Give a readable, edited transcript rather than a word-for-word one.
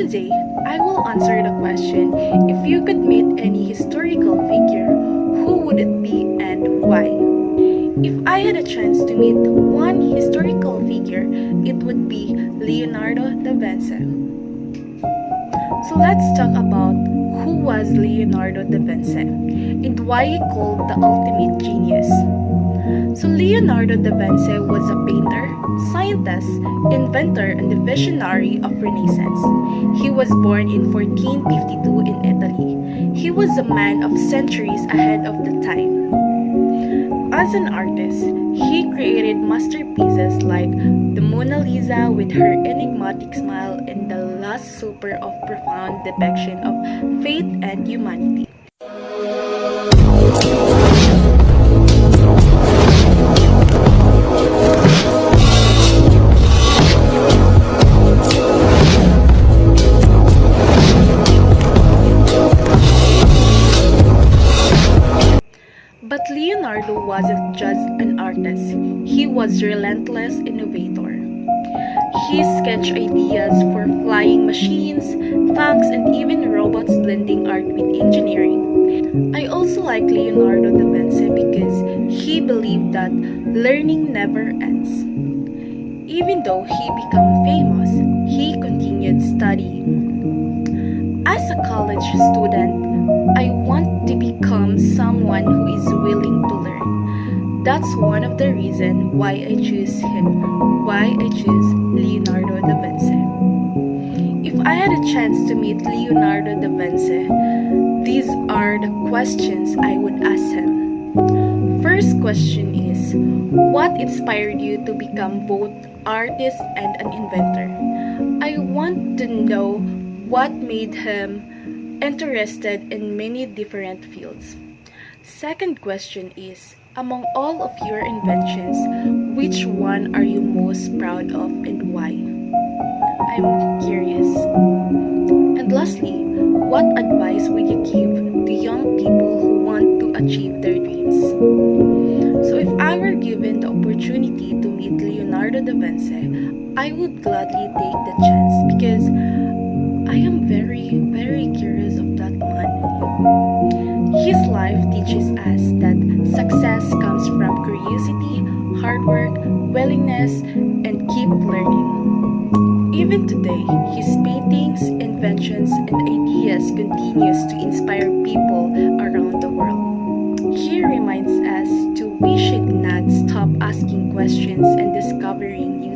today, I will answer the question, if you could meet any historical figure, who would it be and why? If I had a chance to meet one historical figure, it would be Leonardo da Vinci. So let's talk about who was Leonardo da Vinci and why he called the ultimate genius. So Leonardo da Vinci was a painter, scientist, inventor, and the visionary of Renaissance. He was born in 1452 in Italy. He was a man of centuries ahead of the time. As an artist, he created masterpieces like the Mona Lisa with her enigmatic smile and the Last Supper of profound depiction of faith and humanity. But Leonardo wasn't just an artist, he was a relentless innovator. He sketched ideas for flying machines, tanks, and even robots, blending art with engineering. I also like Leonardo da Vinci because he believed that learning never ends. Even though he became famous, he continued studying. As a college student, I want to become someone who is willing to learn. That's one of the reasons why I choose him, why I choose Leonardo da Vinci. If I had a chance to meet Leonardo da Vinci, these are the questions I would ask him. First question is, what inspired you to become both artist and an inventor? I want to know what made him interested in many different fields. Second question is, among all of your inventions, which one are you most proud of and why? I'm curious. And lastly, what advice would you give to young people who want to achieve their dreams? So if I were given the opportunity to meet Leonardo da Vinci, I would gladly take the chance because I am very curious of that man. His life teaches us that success comes from curiosity, hard work, willingness, and keep learning. Even today, his paintings, inventions, and ideas continues to inspire people around the world. He reminds us we should not stop asking questions and discovering new